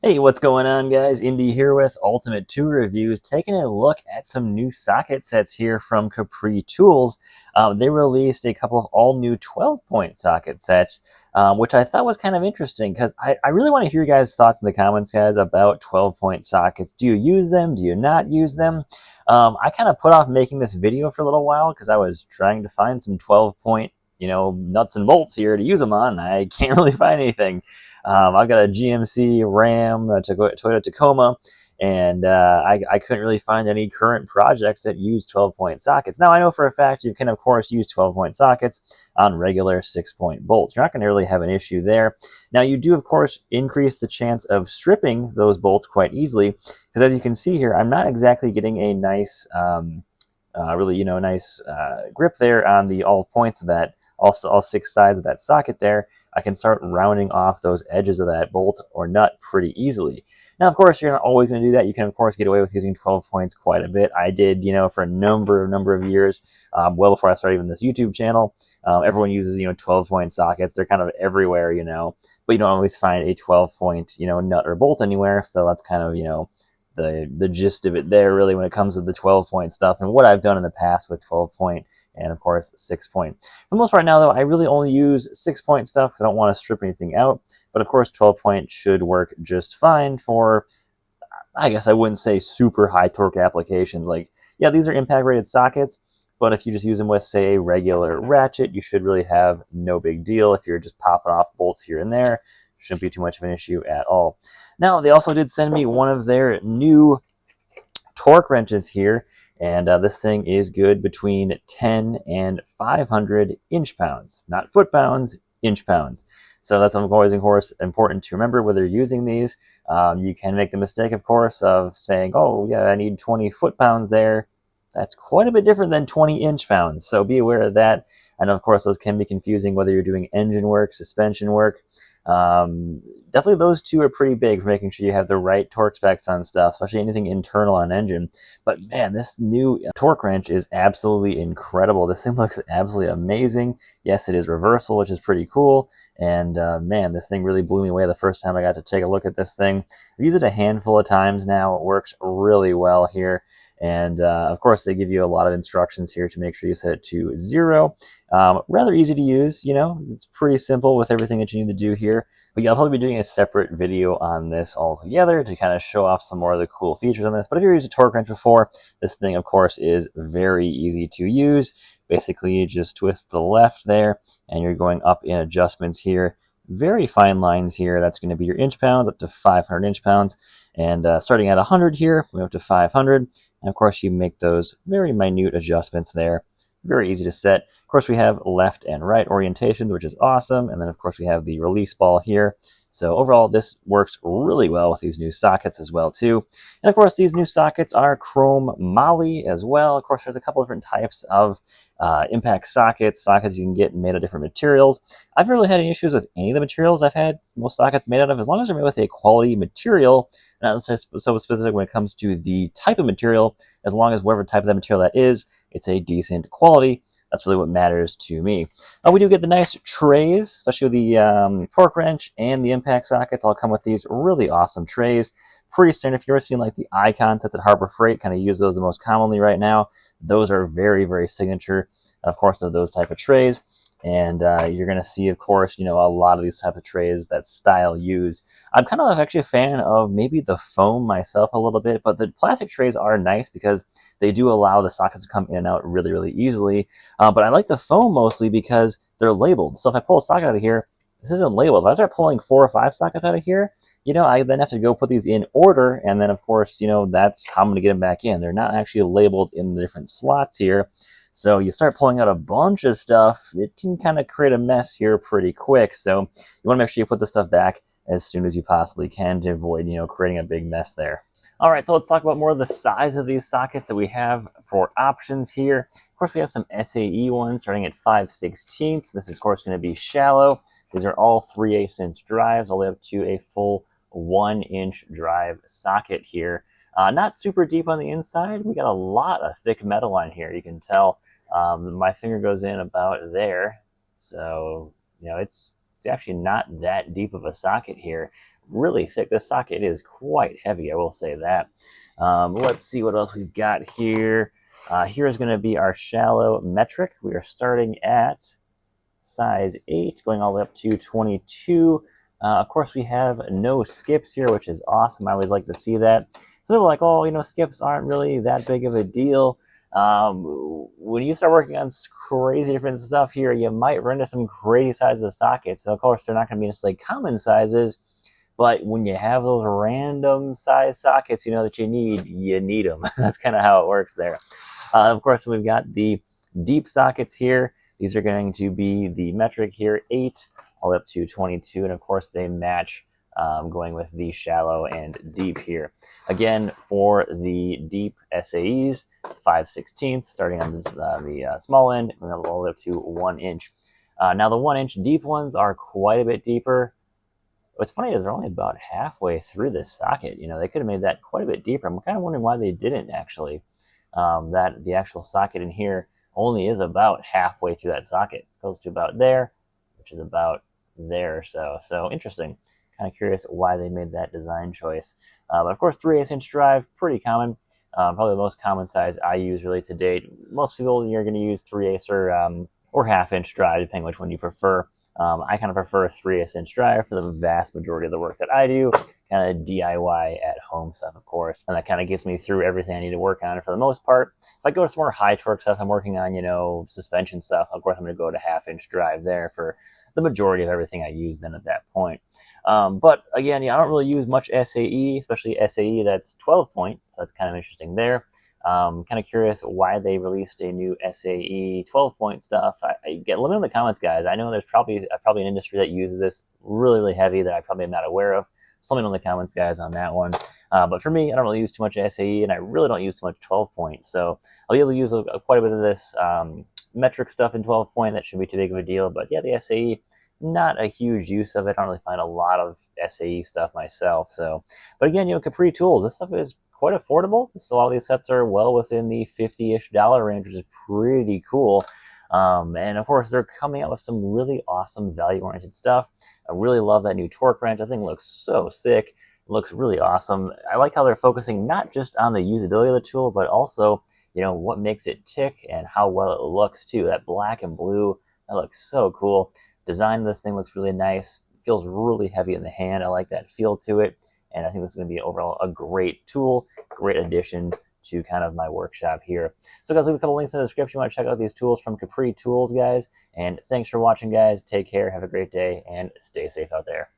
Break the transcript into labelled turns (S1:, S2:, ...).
S1: Hey, what's going on, guys? Indy here with Ultimate 2 Reviews, taking a look at some new socket sets here from Capri Tools. They released a couple of all-new 12-point socket sets, which I thought was kind of interesting because I really want to hear your guys' thoughts in the comments, guys, about 12-point sockets. Do you use them? Do you not use them? I kind of put off making this video for a little while because I was trying to find some 12-point, nuts and bolts here to use them on. I can't really find anything. I've got a GMC Ram, a Toyota Tacoma, and I couldn't really find any current projects that use 12-point sockets. Now, I know for a fact you can, of course, use 12-point sockets on regular 6-point bolts. You're not going to really have an issue there. Now, you do, of course, increase the chance of stripping those bolts quite easily, because as you can see here, I'm not exactly getting a nice, nice grip there on the all points of that, all six sides of that socket there. I can start rounding off those edges of that bolt or nut pretty easily. Now, of course, you're not always going to do that. You can, of course, get away with using 12 points quite a bit. I did, for a number of years, well before I started even this YouTube channel. Everyone uses, 12-point sockets. They're kind of everywhere, but you don't always find a 12-point, nut or bolt anywhere. So that's kind of, the gist of it there, really, when it comes to the 12-point stuff and what I've done in the past with 12-point and of course 6-point. For the most part now, though, I really only use 6-point stuff because I don't want to strip anything out. But of course 12-point should work just fine for, I guess I wouldn't say super high torque applications. Like, yeah, these are impact rated sockets, but if you just use them with, say, a regular ratchet, you should really have no big deal. If you're just popping off bolts here and there, shouldn't be too much of an issue at all. Now, they also did send me one of their new torque wrenches here. And this thing is good between 10 and 500 inch-pounds. Not foot-pounds, inch-pounds. So that's always, of course, important to remember whether you're using these. You can make the mistake, of course, of saying, oh, yeah, I need 20 foot-pounds there. That's quite a bit different than 20 inch-pounds. So be aware of that. I know, of course, those can be confusing whether you're doing engine work, suspension work. Definitely those two are pretty big for making sure you have the right torque specs on stuff, especially anything internal on engine. But man, this new torque wrench is absolutely incredible. This thing looks absolutely amazing. Yes, it is reversible, which is pretty cool. And man, this thing really blew me away the first time I got to take a look at this thing. I've used it a handful of times now. It works really well here. And of course, they give you a lot of instructions here to make sure you set it to 0. Rather easy to use, it's pretty simple with everything that you need to do here. But yeah, I'll probably be doing a separate video on this altogether to kind of show off some more of the cool features on this. But if you've used a torque wrench before, this thing, of course, is very easy to use. Basically, you just twist the left there, and you're going up in adjustments here. Very fine lines here. That's going to be your inch-pounds up to 500 inch-pounds. And starting at 100 here, we go up to 500. And of course, you make those very minute adjustments there. Very easy to set. Of course, we have left and right orientation, which is awesome. And then, of course, we have the release ball here. So overall, this works really well with these new sockets as well, too. And of course, these new sockets are chrome moly as well. Of course, there's a couple different types of impact sockets you can get made of different materials. I've never really had any issues with any of the materials I've had most sockets made out of, as long as they're made with a quality material. Not so specific when it comes to the type of material, as long as whatever type of that material that is, it's a decent quality. That's really what matters to me. We do get the nice trays, especially with the torque wrench and the impact sockets. All come with these really awesome trays. Pretty standard. If you've ever seen like the icons that's at Harbor Freight, kind of use those the most commonly right now. Those are very, very signature, of course, of those type of trays. And you're going to see, of course, a lot of these type of trays, that style used. I'm kind of actually a fan of maybe the foam myself a little bit, but the plastic trays are nice because they do allow the sockets to come in and out really, really easily. But I like the foam mostly because they're labeled. So if I pull a socket out of here, this isn't labeled. If I start pulling 4 or 5 sockets out of here, I then have to go put these in order. And then, of course, that's how I'm going to get them back in. They're not actually labeled in the different slots here. So you start pulling out a bunch of stuff, it can kind of create a mess here pretty quick. So you want to make sure you put the stuff back as soon as you possibly can to avoid, creating a big mess there. All right, so let's talk about more of the size of these sockets that we have for options here. Of course, we have some SAE ones starting at 5/16. This is, of course, going to be shallow. These are all 3/8 inch drives, all the way up to a full 1-inch drive socket here. Not super deep on the inside. We got a lot of thick metal on here. You can tell my finger goes in about there. So, it's actually not that deep of a socket here. really thick. This socket is quite heavy, I will say that. Let's see what else we've got here. Here is going to be our shallow metric. We are starting at size 8, going all the way up to 22. Of course, we have no skips here, which is awesome. I always like to see that. Some people are like, oh, you know, skips aren't really that big of a deal. When you start working on crazy different stuff here, you might run into some crazy sizes of sockets. So of course, they're not going to be necessarily common sizes, but when you have those random size sockets, you know, that you need them. That's kind of how it works there. Of course, we've got the deep sockets here. These are going to be the metric here, 8 all the way up to 22, and of course they match, going with the shallow and deep here. Again, for the deep SAEs, 5/16, starting on the small end, and all the way up to 1 inch. Now the 1 inch deep ones are quite a bit deeper. What's funny is they're only about halfway through this socket. You know, they could have made that quite a bit deeper. I'm kind of wondering why they didn't actually. That the actual socket in here only is about halfway through that socket. It goes to about there, which is about there or so. So interesting. Kind of curious why they made that design choice. But of course, 3/8 inch drive, pretty common. Probably the most common size I use really to date. Most people, you're going to use 3/8 or half-inch drive, depending which one you prefer. I kind of prefer a 3/8 inch drive for the vast majority of the work that I do, kind of DIY at home stuff, of course. And that kind of gets me through everything I need to work on for the most part. If I go to some more high torque stuff, I'm working on, you know, suspension stuff, of course I'm going to go to half-inch drive there for the majority of everything I use then at that point. But again, yeah, I don't really use much SAE, especially SAE that's 12 point, so that's kind of interesting there. Kind of curious why they released a new SAE 12-point stuff. Let me know in the comments, guys. I know there's probably an industry that uses this really, really heavy that I probably am not aware of. So let me know in the comments, guys, on that one. But for me, I don't really use too much SAE, and I really don't use too much 12-point. So I'll be able to use quite a bit of this metric stuff in 12-point. That shouldn't be too big of a deal. But yeah, the SAE, not a huge use of it. I don't really find a lot of SAE stuff myself. So, but again, you know, Capri tools, this stuff is quite affordable. So a lot of these sets are well within the $50-ish range, which is pretty cool. And of course, they're coming out with some really awesome value-oriented stuff. I really love that new torque wrench. I think it looks so sick. It looks really awesome. I like how they're focusing not just on the usability of the tool, but also, you know, what makes it tick and how well it looks too. That black and blue, that looks so cool. Design of this thing looks really nice. It feels really heavy in the hand. I like that feel to it. And I think this is going to be overall a great tool, great addition to kind of my workshop here. So guys, leave a couple links in the description. You want to check out these tools from Capri Tools, guys. And thanks for watching, guys. Take care, have a great day, and stay safe out there.